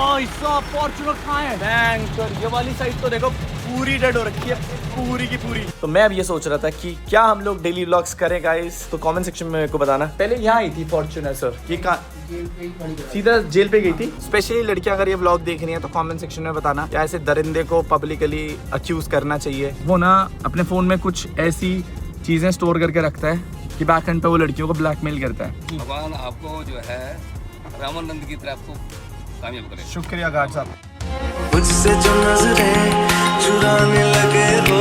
भाई साहब फॉर्च्यूनर कहाँ है? बैंक ये वाली साइड तो देखो पूरी डेड हो रखी है, पूरी की पूरी। तो मैं अब ये सोच रहा था कि क्या हम लोग डेली व्लॉग्स करें गाइस, तो कमेंट सेक्शन में मेरे को बताना। पहले यहाँ आई थी फॉर्च्यूनर सर, ये कहाँ सीधा जेल पे गई थी। स्पेशली लड़कियां अगर ये व्लॉग देख रही हैं तो कमेंट सेक्शन में बताना क्या ऐसे दरिंदे को पब्लिकली अक्यूज करना चाहिए। वो ना अपने फोन में कुछ ऐसी चीजें स्टोर करके रखता है कि बैक एंड पे वो लड़कियों को ब्लैकमेल करता है। भगवान आपको जो है रामानंद की तरह आपको कामयाब करे। शुक्रिया गार्ड साहब। मुझसे जो नजरें चुराने लगे हो।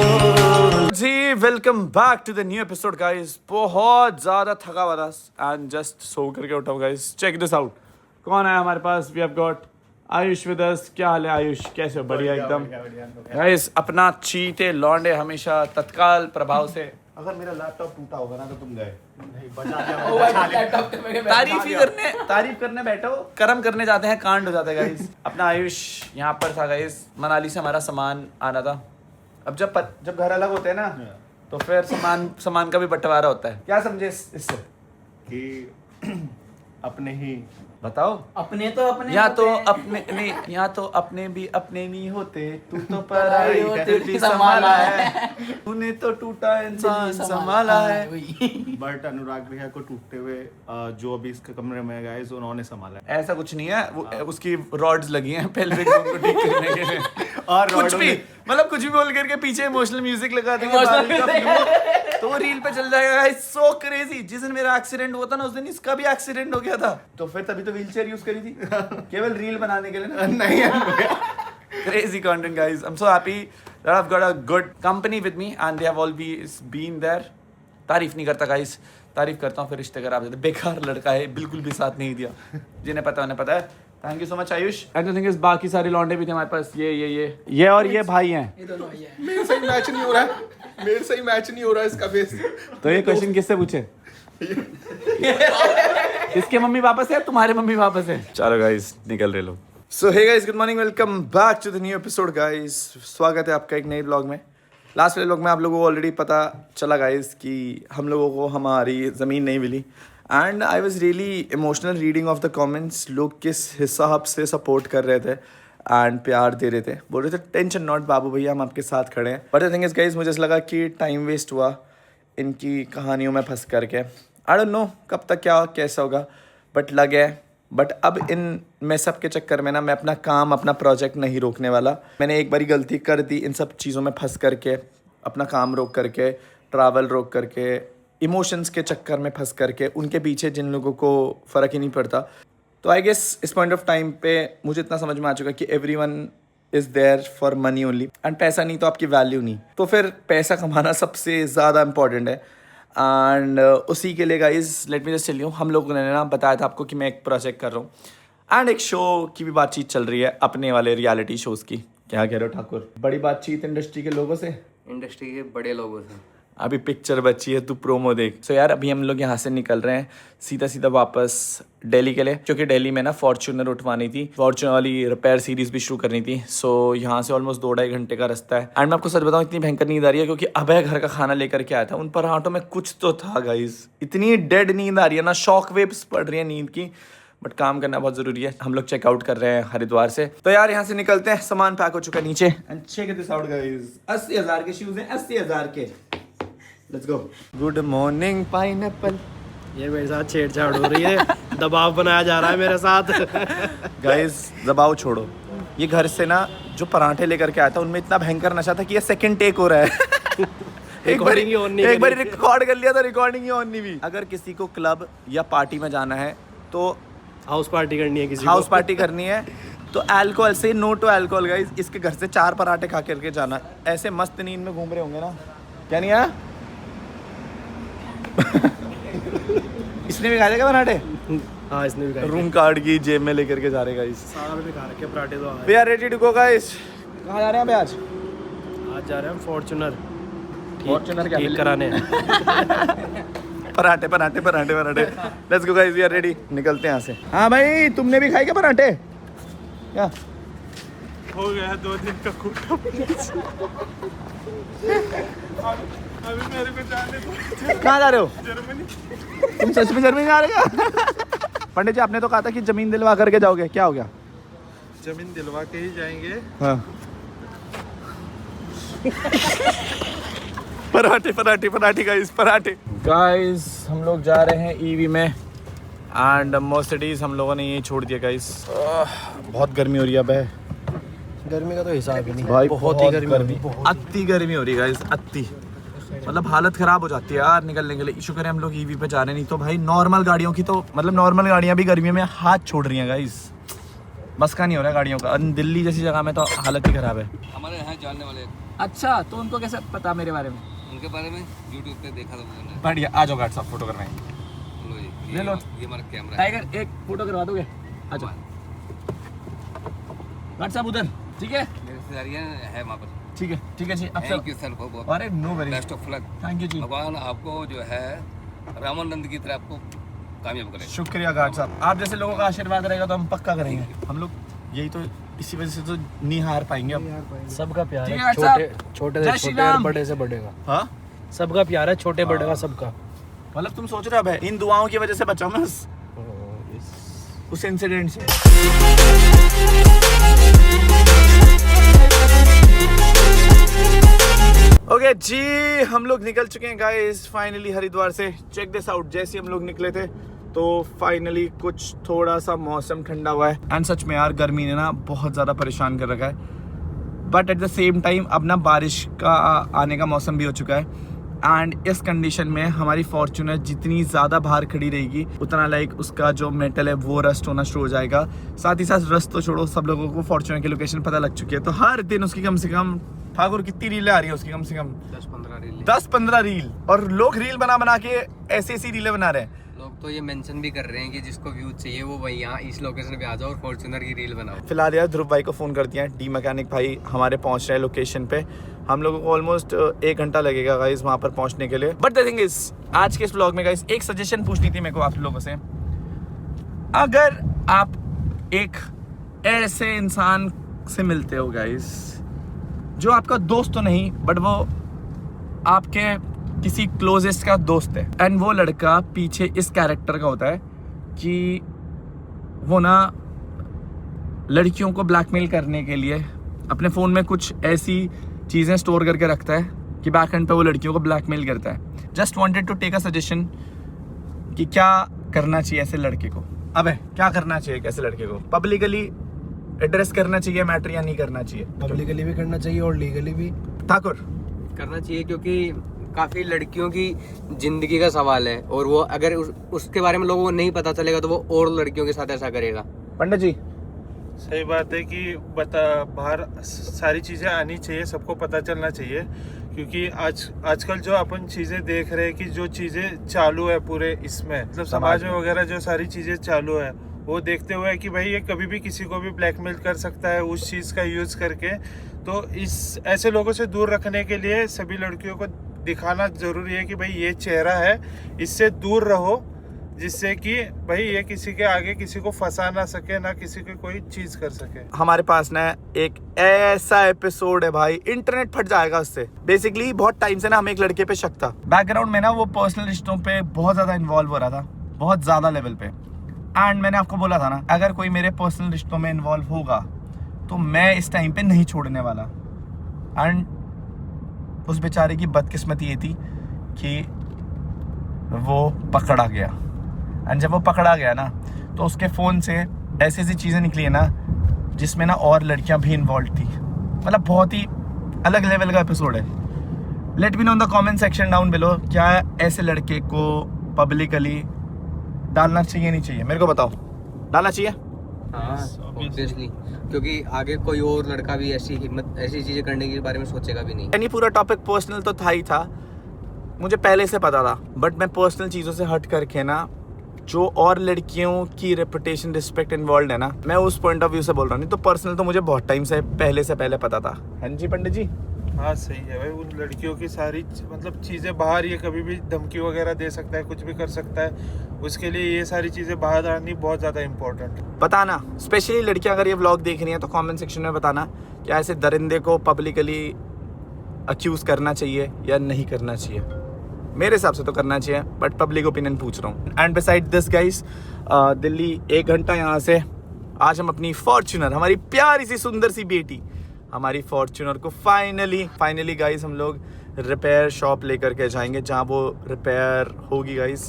जी welcome back to the new episode guys. बहुत ज्यादा थका हुआ था एंड जस्ट सो करके उठा गाइस। चेक दिस आउट, कौन है हमारे पास? We have got Ayush with us. क्या हाल है आयुष, कैसे हो? बढ़िया एकदम गाइस। अपना चीते लौंडे हमेशा तत्काल प्रभाव से। अगर मेरा लैपटॉप टूटा होगा ना तो तुम गए। नहीं तारीफ करने बैठो, कर्म करने जाते हैं कांड हो जाता है गाइस। अपना आयुष यहाँ पर था गाइस। मनाली से हमारा सामान आना था। अब जब घर अलग होते हैं ना तो फिर सामान का भी बंटवारा होता है। क्या समझे इससे? कि अपने ही बताओ। अपने तो अपने या तो अपने नहीं, या तो अपने भी अपने नहीं होते। तू तो पराई का भी संभाला है, तूने तो टूटा इंसान संभाला है। बट अनुराग भैया को टूटते हुए जो अभी इसके कमरे में गए उन्होंने संभाला है। ऐसा कुछ नहीं है, वो उसकी रॉड्स लगी हैं पेल्विक बोन को ठीक करने के लिए। और कुछ भी मतलब कुछ भी बोल करके पीछे इमोशनल म्यूजिक लगा देंगे तो वो रील पे चल जाएगा। So crazy. जिस दिन मेरा एक्सीडेंट हुआ था ना उस दिन इसका भी एक्सीडेंट हो गया था। तो फिर तभी तो व्हीलचेयर यूज करी थी केवल रील बनाने के लिए ना। नहीं crazy content guys. I'm so happy that I've got a good company with me and they have always been there. तारीफ नहीं करता गाइस, तारीफ करता हूँ फिर रिश्ते खराब जाते। बेकार लड़का है, बिल्कुल भी साथ नहीं दिया। जिन्हें पता उन्हें पता है। Thank you so much Ayush. And the thing is बाकी सारे लौंडे भी थे हमारे पास। ये और ये भाई हैं। ये दोनों भाई हैं। मेरे से ही मैच नहीं हो रहा है, मेरे से ही मैच नहीं हो रहा है इसका फेस। तो ये क्वेश्चन किससे पूछे? इसके मम्मी वापस है, तुम्हारे मम्मी वापस है। चलो गाइस निकल रहे लोग। So hey guys, good morning, welcome back to the new episode guys. स्वागत है आपका एक नए ब्लॉग में। लास्ट वाले ब्लॉग में आप लोगों को ऑलरेडी पता चला गाइस कि हम लोगों को हमारी ज़मीन नहीं मिली and I was really emotional reading of the comments. लोग किस हिसाब से सपोर्ट कर रहे थे एंड प्यार दे रहे थे। बोल रहे थे टेंशन नॉट बाबू भैया, हम आपके साथ खड़े हैं। But the thing is guys, मुझे ऐसा लगा कि टाइम वेस्ट हुआ इनकी कहानियों में फंस करके। आई डोंट नो कब तक क्या कैसा होगा, बट लगे। बट अब इन मैं सब के चक्कर में ना मैं अपना काम अपना प्रोजेक्ट नहीं रोकने वाला। मैंने एक बारी गलती कर दी इन सब चीज़ों में फंस करके, अपना काम रोक करके, ट्रैवल रोक करके, इमोशंस के चक्कर में फंस करके, उनके पीछे जिन लोगों को फ़र्क ही नहीं पड़ता। तो आई गेस इस पॉइंट ऑफ टाइम पे मुझे इतना समझ में आ चुका कि everyone is there for money only and पैसा नहीं तो आपकी वैल्यू नहीं। तो फिर पैसा कमाना सबसे ज़्यादा इंपॉर्टेंट है एंड उसी के लिए guys let me just tell you, हम लोगों ने ना बताया था आपको कि मैं एक प्रोजेक्ट कर रहा हूँ एंड एक शो की भी बातचीत चल रही है अपने वाले रियलिटी शोज़ की। क्या कह रहे हो ठाकुर? बड़ी बातचीत इंडस्ट्री के लोगों से, इंडस्ट्री के बड़े लोगों से। अभी पिक्चर बची है, तू प्रोमो देख। सो यार अभी हम लोग यहाँ से निकल रहे हैं सीधा वापस दिल्ली के लिए, क्योंकि दिल्ली में ना फॉर्च्यूनर उठवानी थी, फॉर्च्यूनर वाली रिपेयर सीरीज भी शुरू करनी थी। सो यहाँ से ऑलमोस्ट 2-2.5 घंटे का रास्ता है एंड मैं आपको सच बताऊँ इतनी भयंकर नींद आ रही है क्योंकि अभय घर का खाना लेकर के आया था। उन पराठों में कुछ तो था गाइज। इतनी डेड नींद आ रही है ना, शॉक वेव्स पड़ रही है नींद की, बट काम करना बहुत जरूरी है। हम लोग चेकआउट कर रहे हैं हरिद्वार से। तो यार यहाँ से निकलते हैं, सामान पैक हो चुका है नीचे and check this out guys. 80,000 के शूज हैं, 80,000 के। Let's go. Good morning pineapple. ये मेरे साथ छेड़छाड़ हो रही है, दबाव बनाया जा रहा है मेरे साथ। गाइस दबाव छोड़ो। ये घर से ना जो पराठे लेकर के आया था उनमें इतना भयंकर नशा था कि ये सेकंड टेक हो रहा है। एक बार रिकॉर्ड कर लिया था, रिकॉर्डिंग ही ऑन नहीं हुई। अगर किसी को क्लब या पार्टी में जाना है तो हाउस पार्टी करनी है, किसी हाउस पार्टी करनी है तो अल्कोहल से नो टू अल्कोहल गाइस। इसके घर से 4 पराठे खा करके जाना। ऐसे मस्त नींद में घूम रहे होंगे ना, क्या नहीं आया? इसने भी खाए क्या पराठे? हाँ इसने भी खाए। रूम कार्ड की जेब में लेकर के जा रहे गाइस। सारा भी खा रखे पराठे तो। We are ready to go guys. कहाँ जा रहे हैं आज? आज जा रहे हैं फॉर्च्यूनर क्या ठीक कराने। पराठे पराठे पराठे पराठे। Let's go guys, we are ready. निकलते हैं यहाँ से। हाँ भाई तुमने भी खाए क्या पराठे? क्या हो गया 2 दिन का कोटा। अभी मेरे को जाने दो। कहाँ जा रहे हो? जर्मनी। तुम सच में जर्मनी जा रहे हो? पंडित जी आपने तो कहा था कि जमीन दिलवा करके जाओगे, क्या हो गया? जमीन दिलवा के ही जाएंगे। हाँ पराठे पराठे पराठे गाइस, पराठे गाइस। हम लोग जा रहे हैं ईवी में एंड मर्सिडीज हम लोगों ने यही छोड़ दिया गाइस। बहुत गर्मी हो रही है। अब है गर्मी का तो हिसाब ही नहीं भाई, बहुत ही गर्मी अति गर्मी हो रही है गाइस, अति मतलब हालत खराब हो जाती है यार निकलने के लिए। शुक्र है हम लोग ईवी पे जा रहे, नहीं तो भाई नॉर्मल गाड़ियों की तो मतलब नॉर्मल गाड़ियां भी गर्मियों में हाथ छोड़ रही हैं गाइस। बस का नहीं हो रहा है गाड़ियों का। दिल्ली जैसी जगह में तो हालत ही खराब है। हमारे यहाँ जानने वाले अच्छा, तो उनको कैसे पता मेरे बारे में? उनके बारे में यूट्यूब पे देखा था मैंने। बढ़िया, आ जाओ गार्ड साहब, फोटो करवाएं। लो जी, ले लो। ये हमारा कैमरा है। टाइगर एक फोटो करवा दोगे? अच्छा गार्ड साहब उधर, ठीक है मेरी रिश्तेदारियाँ है वहाँ पर। ठीक है ठीक है जी। अब थैंक यू सर बहुत। अरे no very best of luck. Thank you जी। भगवान आपको जो है रामानंद की तरह आपको कामयाब करे। शुक्रिया गार्ड साहब, आप जैसे लोगों का आशीर्वाद रहेगा तो हम पक्का करेंगे। हम लोग यही तो इसी वजह से तो नहीं हार पाएंगे अब। सबका प्यार ठीक है, है, छोटे साहब। छोटे जय से श्री छोटे और राम। बड़े से बड़े का। हाँ सबका प्यार है, छोटे बड़े का सबका। मतलब तुम सोच रहे हो अब इन दुआओं की वजह से बचा मैं उस इंसिडेंट से। ओके जी, हम लोग निकल चुके हैं गाइस फाइनली हरिद्वार से। चेक दिस आउट, जैसे हम लोग निकले थे तो फाइनली कुछ थोड़ा सा मौसम ठंडा हुआ है। एंड सच में यार गर्मी ने ना बहुत ज़्यादा परेशान कर रखा है। But at the same time अब ना बारिश का आने का मौसम भी हो चुका है। एंड इस कंडीशन में हमारी फॉर्च्यूनर जितनी ज़्यादा बाहर खड़ी रहेगी उतना लाइक उसका जो मेटल है वो रस्ट होना शुरू हो जाएगा। साथ ही साथ रस्ट तो छोड़ो, सब लोगों को फॉर्च्यूनर की लोकेशन पता लग चुकी है। तो हर दिन उसकी कम से कम, ठाकुर कितनी रीलें आ रही है उसकी? कम से कम 10-15 रील। और लोग रील बना बना के ऐसी रीलें बना रहे हैं। लोग तो ये मेंशन भी कर रहे हैं कि जिसको व्यू चाहिए वो भाई यहाँ इस लोकेशन पे आ जाओ और फॉर्च्यूनर की रील बनाओ। फिलहाल यार ध्रुव भाई को फ़ोन कर दिया है, डी मैकेनिक भाई हमारे पहुंच रहे हैं लोकेशन पे। हम लोगों को ऑलमोस्ट 1 घंटा लगेगा गाइस वहाँ पर पहुँचने के लिए। बट द थिंग इज, आज के इस व्लॉग में गाइस एक सजेशन पूछनी थी मेरे को आप लोगों से। अगर आप एक ऐसे इंसान से मिलते हो गाइस जो आपका दोस्त तो नहीं बट वो आपके किसी क्लोजेस्ट का दोस्त है, एंड वो लड़का पीछे इस कैरेक्टर का होता है कि वो ना लड़कियों को ब्लैकमेल करने के लिए अपने फ़ोन में कुछ ऐसी चीज़ें स्टोर करके रखता है कि बैक एंड पे वो लड़कियों को ब्लैकमेल करता है। Just wanted to take a suggestion कि क्या करना चाहिए ऐसे लड़के को। अबे क्या करना चाहिए ऐसे लड़के को? पब्लिकली एड्रेस करना चाहिए मैटर या नहीं करना चाहिए? पब्लिकली भी करना चाहिए और लीगली भी ठाकुर करना चाहिए, क्योंकि काफ़ी लड़कियों की ज़िंदगी का सवाल है और वो अगर उसके बारे में लोगों को नहीं पता चलेगा तो वो और लड़कियों के साथ ऐसा करेगा। पंडित जी सही बात है कि बाहर सारी चीज़ें आनी चाहिए, सबको पता चलना चाहिए। क्योंकि आजकल जो अपन चीज़ें देख रहे हैं कि जो चीज़ें चालू है पूरे इसमें मतलब समाज में वगैरह जो सारी चीज़ें चालू है वो देखते हुए कि भाई ये कभी भी किसी को भी ब्लैकमेल कर सकता है उस चीज़ का यूज़ करके। तो इस ऐसे लोगों से दूर रखने के लिए सभी लड़कियों को दिखाना ज़रूरी है कि भाई ये चेहरा है, इससे दूर रहो, जिससे कि भाई ये किसी के आगे किसी को फंसा ना सके, ना किसी को कोई चीज़ कर सके। हमारे पास ना एक ऐसा एपिसोड है भाई, इंटरनेट फट जाएगा उससे। बेसिकली बहुत टाइम से ना हमें एक लड़के पे शक था। बैकग्राउंड में ना वो पर्सनल रिश्तों पे बहुत ज़्यादा इन्वॉल्व हो रहा था, बहुत ज़्यादा लेवल पे। एंड मैंने आपको बोला था ना अगर कोई मेरे पर्सनल रिश्तों में इन्वॉल्व होगा तो मैं इस टाइम पे नहीं छोड़ने वाला। एंड उस बेचारे की बदकिस्मती ये थी कि वो पकड़ा गया। एंड जब वो पकड़ा गया ना तो उसके फ़ोन से ऐसी ऐसी चीज़ें निकली है ना जिसमें ना और लड़कियां भी इन्वॉल्व थी। मतलब बहुत ही अलग लेवल का एपिसोड है। Let me know in the comment section down below, क्या ऐसे लड़के को पब्लिकली डालना चाहिए नहीं चाहिए? मेरे को बताओ, डालना चाहिए? हाँ ऑब्वियसली, क्योंकि आगे कोई और लड़का भी ऐसी चीज़ें करने के बारे में सोचेगा भी नहीं। यानी पूरा टॉपिक पर्सनल तो था ही था, मुझे पहले से पता था। बट मैं पर्सनल चीज़ों से हट करके ना जो और लड़कियों की रेपुटेशन रिस्पेक्ट इन्वॉल्व है ना, मैं उस पॉइंट ऑफ व्यू से बोल रहा हूँ। नहीं तो पर्सनल तो मुझे बहुत टाइम से पहले पता था। हाँ जी पंडित जी। हाँ सही है भाई, उन लड़कियों की सारी मतलब चीज़ें बाहर, ये कभी भी धमकी वगैरह दे सकता है, कुछ भी कर सकता है। उसके लिए ये सारी चीज़ें बाहर आनी बहुत ज़्यादा इम्पोर्टेंट है। बताना, स्पेशली लड़कियां अगर ये व्लॉग देख रही हैं तो कमेंट सेक्शन में बताना क्या ऐसे दरिंदे को पब्लिकली अक्यूज़ करना चाहिए या नहीं करना चाहिए। मेरे हिसाब से तो करना चाहिए, बट पब्लिक ओपिनियन पूछ रहा हूँ। And beside this guys, Delhi 1 घंटा यहाँ से आज हम अपनी फॉर्च्यूनर, हमारी प्यारी सी सुंदर सी बेटी, हमारी फॉर्च्यूनर को फाइनली गाइस हम लोग रिपेयर शॉप लेकर के जाएंगे जहाँ वो रिपेयर होगी गाइस।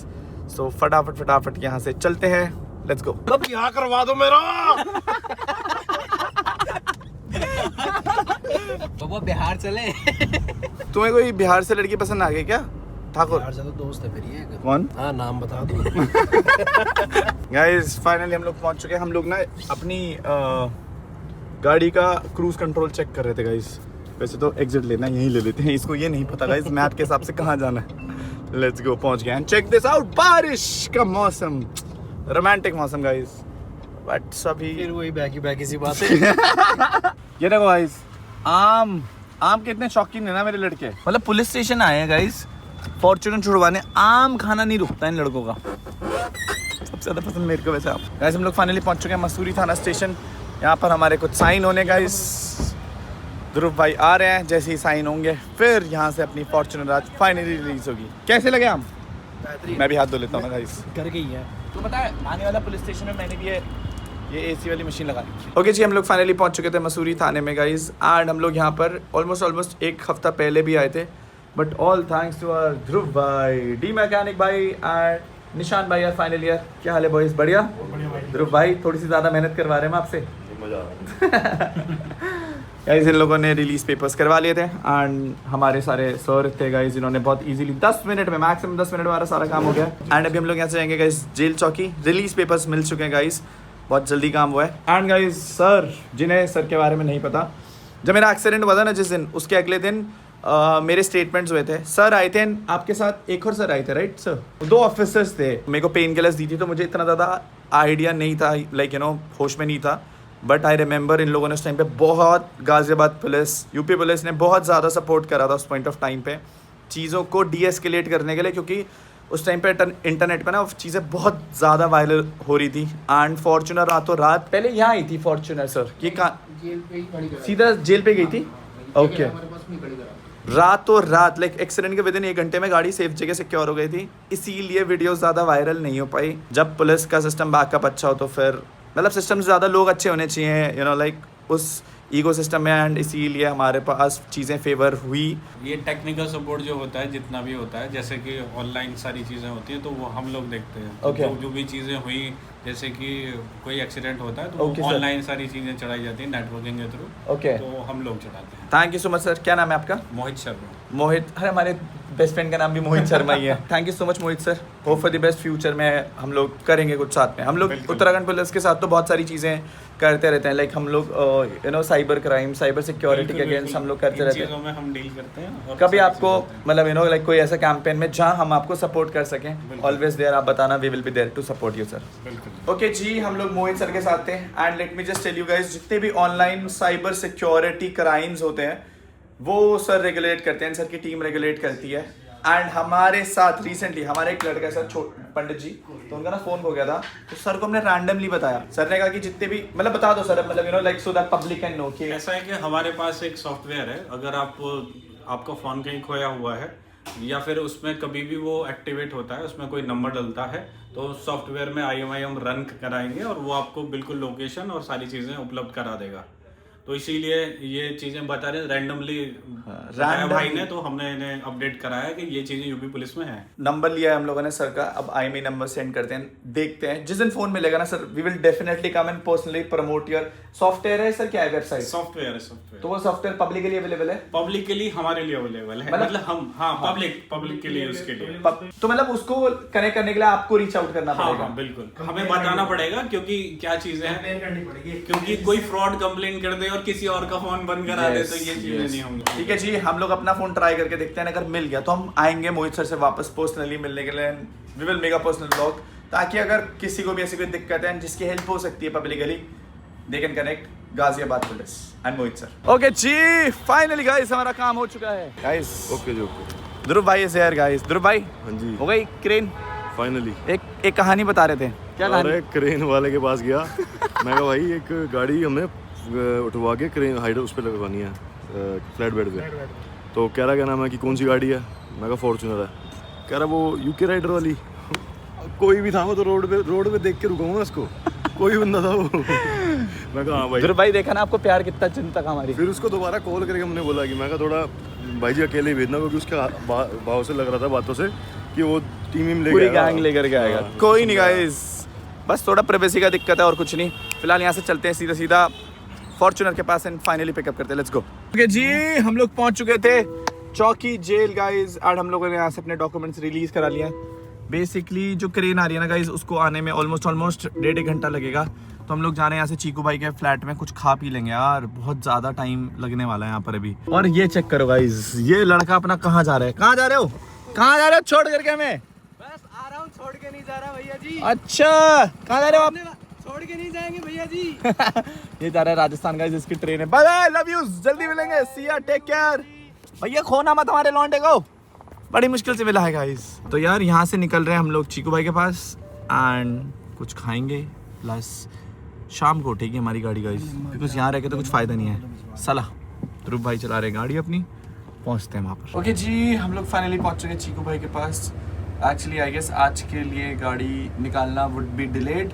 सो फटाफट यहाँ से चलते हैं, लेट्स गो। अब यहाँ करवा दो मेरा। बाबा बिहार चले। तुम्हें कोई बिहार से लड़की पसंद आ गई क्या ठाकुर? बिहार से तो दोस्त है मेरी एक। कौन? हाँ नाम बता दो। गाइस फाइनली हम लोग पहुंच चुके हैं। हम लोग ना अपनी गाड़ी का क्रूज कंट्रोल चेक कर रहे थे गाइस। वैसे तो एग्जिट लेना यहीं ले लेते हैं, इसको ये नहीं पता गाइस मैप के हिसाब से कहाँ जाना है। लेट्स गो, पहुंच गए हैं। चेक दिस आउट, बारिश का मौसम, रोमांटिक मौसम गाइस। बट सभी फिर वही बैकी सी बात है। ये देखो गाइस, आम के इतने शौकीन है ना मेरे लड़के। मतलब पुलिस स्टेशन आए हैं गाइस फॉर्च्यूनर छुड़वाने, आम खाना नहीं रुकता इन लड़कों का। सबसे ज्यादा पसंद मेरे को वैसे आप। गाइस हम लोग फाइनली पहुंच चुके हैं मसूरी थाना स्टेशन। यहाँ पर हमारे कुछ साइन होने गाइस। ध्रुव भाई आ रहे हैं, जैसे ही साइन होंगे फिर यहाँ से अपनी फॉर्च्यूनर आज फाइनली रिलीज होगी। कैसे लगे आम? मैं भी हाथ धो लेता हूँ ना गाइस। कर गई है। तो पता है आने वाला पुलिस स्टेशन में मैंने भी ये एसी वाली मशीन लगा रखी है। ओके जी, हम लोग फाइनली पहुंच चुके थे मसूरी थाने में गाइस। एंड हम लोग यहाँ पर ऑलमोस्ट एक हफ्ता पहले भी आए थे, but all thanks to our Dhruv भाई, डी मैकेनिक भाई एंड निशान भाई यार फाइनल ईयर। क्या हाल है बॉयज? बढ़िया। ध्रुव भाई थोड़ी सी ज़्यादा मेहनत करवा रहे हैं हम आपसे। गाइस इन लोगों ने रिलीज पेपर्स करवा लिए थे एंड हमारे सारे सर थे गाइस, जिन्होंने बहुत इजीली 10 मिनट में, मैक्सिमम 10 मिनट में हमारा सारा काम हो गया। एंड अभी हम लोग यहाँ से जाएंगे गाइस जेल चौकी। रिलीज पेपर्स मिल चुके हैं गाइस, बहुत जल्दी काम हुआ है। एंड गाइस सर, जिन्हें सर के बारे में नहीं पता, जब मेरा एक्सीडेंट हुआ था ना जिस दिन, उसके अगले दिन मेरे स्टेटमेंट्स हुए थे। सर आए थे आपके साथ, एक और सर आए थे राइट सर, 2 ऑफिसर्स थे। मेरे को पेन किलर्स दी थी तो मुझे इतना ज़्यादा आइडिया नहीं था, लाइक होश में नहीं था। बट आई रिमेंबर इन लोगों ने उस टाइम पे बहुत, गाजियाबाद पुलिस, यूपी पुलिस ने बहुत ज़्यादा सपोर्ट करा था उस पॉइंट ऑफ टाइम पे चीज़ों को डीएस्केलेट करने के लिए, क्योंकि उस टाइम पे इंटरनेट पे ना चीज़ें बहुत ज़्यादा वायरल हो रही थी। एंड फॉर्च्यूनर रातों रात पहले यहाँ आई थी फॉर्च्यूनर सर, ये कहाँ सीधा जेल पे गई थी। ओके, रातों रात लाइक एक्सीडेंट के विद इन 1 घंटे में गाड़ी सेफ जगह सिक्योर हो गई थी, इसीलिए वीडियो ज़्यादा वायरल नहीं हो पाई। जब पुलिस का सिस्टम बैकअप अच्छा हो तो फिर, मतलब सिस्टम से ज़्यादा लोग अच्छे होने चाहिए लाइक उस इकोसिस्टम में, एंड इसीलिए हमारे पास चीज़ें फेवर हुई। ये टेक्निकल सपोर्ट जो होता है, जितना भी होता है, जैसे कि ऑनलाइन सारी चीज़ें होती हैं तो वो हम लोग देखते हैं। Okay. जो भी चीज़ें हुई, जैसे कि कोई एक्सीडेंट होता है तो Okay, ऑनलाइन सारी चीज़ें चढ़ाई जाती हैं नेटवर्किंग के थ्रू। Okay. तो हम लोग चढ़ाते हैं। Thank you so much sir. क्या नाम है आपका? मोहित शर्मा। मोहित, अरे हमारे बेस्ट फ्रेंड का नाम भी मोहित शर्मा ही है। Thank you so much Mohit sir. Hope for the best future में हम लोग करेंगे कुछ साथ में। हम लोग उत्तराखंड पुलिस के साथ तो बहुत सारी चीज़ें करते रहते हैं, लाइक हम लोग साइबर क्राइम, साइबर सिक्योरिटी के अगेंस्ट हम लोग करते रहते हैं। चीज़ों में हम डील करते हैं। और कभी सारी आपको चीज़ें होती मतलब लाइक कोई ऐसा कैंपेन में जहां हम आपको सपोर्ट कर सकें, ऑलवेज देयर, आप बताना, we will be there to support you sir. हैं। बिल्कुल। ओके जी, हम लोग मोहित सर के साथ थे। And let me just tell you guys, जितने भी ऑनलाइन साइबर सिक्योरिटी क्राइम्स होते हैं वो सर रेगुलेट करते हैं, सर की टीम रेगुलेट करती है। एंड हमारे साथ रिसेंटली हमारे एक लड़का है सर, पंडित जी, तो उनका ना फोन हो गया था, तो सर को हमने रैंडमली बताया। सर ने कहा कि जितने भी, मतलब बता दो सर, मतलब like so that public can know कि ऐसा है कि हमारे पास एक सॉफ्टवेयर है, अगर आपका फ़ोन कहीं खोया हुआ है या फिर उसमें कभी भी वो एक्टिवेट होता है, उसमें कोई नंबर डलता है, तो सॉफ्टवेयर में IMIM रन कराएंगे और वो आपको बिल्कुल लोकेशन और सारी चीज़ें उपलब्ध करा देगा। तो इसीलिए ये चीज़ें बता रहे रैंडमली भाई ने, तो हमने इन्हें अपडेट कराया कि ये चीज़ें यूपी पुलिस में है। नंबर लिया है हम लोगों ने सर का, अब IMEI नंबर सेंड करते हैं, देखते हैं जिस दिन फोन मिलेगा ना sir, we will definitely come and personally promote your software. है सर, क्या है वेबसाइट? सॉफ्टवेयर तो वो सॉफ्टवेयर पब्लिकली अवेलेबल है? पब्लिकली हमारे लिए अवेलेबल है, मतलब हम, हाँ, पब्लिक के लिए, उसके लिए। तो मतलब उसको कनेक्ट करने के लिए आपको रीच आउट करना पड़ेगा? हाँ, बिल्कुल, हमें बताना पड़ेगा, क्योंकि क्या चीजें हैं, क्योंकि कोई फ्रॉड कंप्लेन कर दे और किसी और का फोन बंद करा दे तो ये चीजें नहीं होंगी। ठीक है जी, हम लोग अपना फोन ट्राई करके देखते हैं, अगर मिल गया तो हम आएंगे मोहित सर से वापस पर्सनली मिलने के लिए। We will make a personal blog, ताकि अगर किसी को भी ऐसी कोई दिक्कत है जिसकी हेल्प हो सकती है publicly, they can connect Ghaziabad police and Mohit sir. Okay ji, finally guys हमारा काम हो चुका है guys. Okay ji, okay. Dhruv भाई इज हियर गाइस। ध्रुव भाई, हाँ जी, हो गई क्रेन? फाइनली। एक कहानी बता रहे थे, क्या कहानी? अरे क्रेन वाले के पास गया, मैं कहा भाई एक गाड़ी हमें उठवा के क्रेन हाइड उस पर लगवानी है, फ्लैट बेड पे। तो कह रहा क्या नाम है कि कौन सी गाड़ी है? मैं कहा फॉर्च्यूनर है। कह रहा वो यूके राइडर वाली। कोई भी था वो तो रोड पे देख के रुका हूँ मैं उसको, कोई बंदा था वो। मैं कहा हाँ भाई। ध्रुव भाई देखा ना आपको प्यार कितना चिंता हमारी। फिर उसको दोबारा कॉल करके हमने बोला कि मैं कहा थोड़ा भाई जी अकेले ही भेजना, क्योंकि उसके भाव से लग रहा था बातों से कि वो टीम लेके पूरी गैंग लेकर के आएगा। हाँ, कोई नहीं गाइस, बस थोड़ा प्राइवेसी का दिक्कत है और कुछ नहीं। फिलहाल यहाँ से चलते हैं सीधा सीधा फॉर्च्यूनर के पास एंड फाइनली पिकअप करते हैं। Let's go. ओके जी, हम लोग पहुंच चुके थे चौकी जेल गाइस, और हम लोगों ने यहाँ से अपने डॉक्यूमेंट्स रिलीज करा लिए हैं। बेसिकली जो क्रेन आ रही है ना गाइस, उसको आने में ऑलमोस्ट 1.5 घंटा लगेगा। तो हम लोग जा रहे हैं यहाँ से चीकू भाई के फ्लैट में, कुछ खा पी लेंगे यार, बहुत ज़्यादा टाइम लगने वाला है यहाँ पर अभी। और ये चेक करो गाइस, ये लड़का अपना कहाँ जा रहा है? कहाँ जा रहे हो? कहाँ जा रहे हो छोड़ करके हमें? बस आ रहा हूँ, छोड़ के नहीं जा रहा भैया जी। अच्छा, कहाँ जा रहे हो आप? छोड़ के नहीं जाएंगे भैया जी। ये जा रहा है राजस्थान गाइस, इसकी ट्रेन है। बाय बाय, लव यू, जल्दी मिलेंगे, सी या, टेक केयर। भैया खोना मत हमारे लौंडे को, बड़ी मुश्किल से मिला है गाइस। तो यार यहाँ से निकल रहे हैं हम लोग चीकू भाई के पास एंड कुछ खाएंगे, प्लस शाम को उठेगी हमारी गाड़ी गाइस, बिकॉज यहाँ रह के तो कुछ फ़ायदा नहीं है। सला ध्रुव भाई चला रहे गाड़ी अपनी, पहुँचते हैं वहाँ पर। ओके जी, हम लोग फाइनली पहुँच चुके हैं चीकू भाई के पास। एक्चुअली आई गेस आज के लिए गाड़ी निकालना वुड बी डिलेड,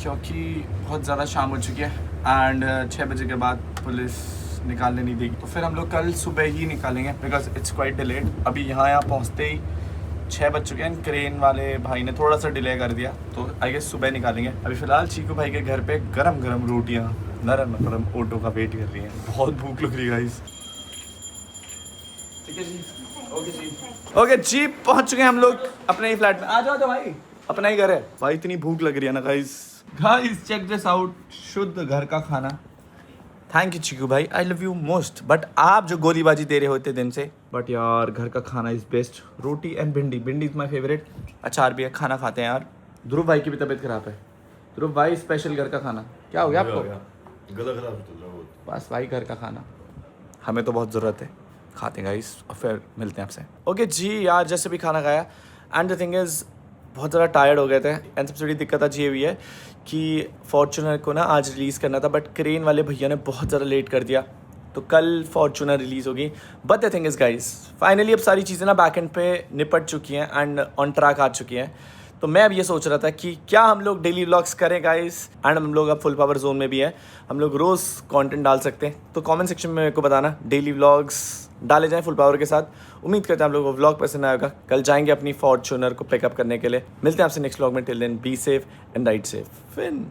क्योंकि बहुत ज़्यादा शाम हो चुकी है एंड 6 बजे के बाद पुलिस निकालने नहीं देगी। तो फिर हम लोग कल सुबह ही निकालेंगे, बिकॉज इट्स क्वाइट डिलेड। अभी यहाँ पहुँचते ही 6 बज चुके हैं। क्रेन वाले भाई ने थोड़ा सा डिले कर दिया, तो आई गेस सुबह निकालेंगे। अभी फ़िलहाल चीकू भाई के घर पे गरम गरम रोटियाँ नरम नरम ऑटो का वेट कर रही हैं। बहुत भूख लग रही है गाइस। ठीक है जी, ओके जी, ओके जी, पहुँच चुके हैं हम लोग अपने ही फ्लैट में। आ जाओ भाई, अपना ही घर है भाई। इतनी भूख लग रही है ना guys. Guys check this out, शुद्ध घर का खाना। थैंक यू चीकू भाई, I love you most. But आप जो गोलीबाजी दे रहे होते दिन से, बट यार घर का खाना इज बेस्ट। रोटी एंड भिंडी, भिंडी इज माई फेवरेट। अचार भी है, खाना खाते हैं यार। ध्रुव भाई की भी तबीयत खराब है। ध्रुव भाई स्पेशल घर का खाना। क्या हो गया आपको? गला खराब चल रहा है। बस भाई घर का खाना हमें तो बहुत ज़रूरत है, खाते हैं गाइस और फिर मिलते हैं आपसे। ओके जी यार, जैसे भी खाना खाया एंड द थिंग इज़ बहुत ज़्यादा टायर्ड हो गए थे। एंड सबसे बड़ी दिक्कत आज ये हुई है कि फॉर्च्यूनर को ना आज रिलीज़ करना था, बट क्रेन वाले भैया ने बहुत ज़्यादा लेट कर दिया, तो कल फॉर्च्यूनर रिलीज़ होगी। But the thing is guys, finally अब सारी चीज़ें ना बैक एंड पे निपट चुकी हैं एंड ऑन ट्रैक आ चुकी हैं। तो मैं अब ये सोच रहा था कि क्या हम लोग डेली व्लॉग्स करें गाइस, एंड हम लोग अब फुल पावर जोन में भी है, हम लोग रोज़ कंटेंट डाल सकते हैं। तो कमेंट सेक्शन में मेरे को बताना डेली व्लॉग्स डाले जाएं फुल पावर के साथ। उम्मीद करते हैं आप लोगों को व्लॉग पसंद आएगा। कल जाएंगे अपनी फॉर्च्यूनर को पिकअप करने के लिए। मिलते हैं आपसे नेक्स्ट व्लॉग में। Till then be safe and ride safe. Fin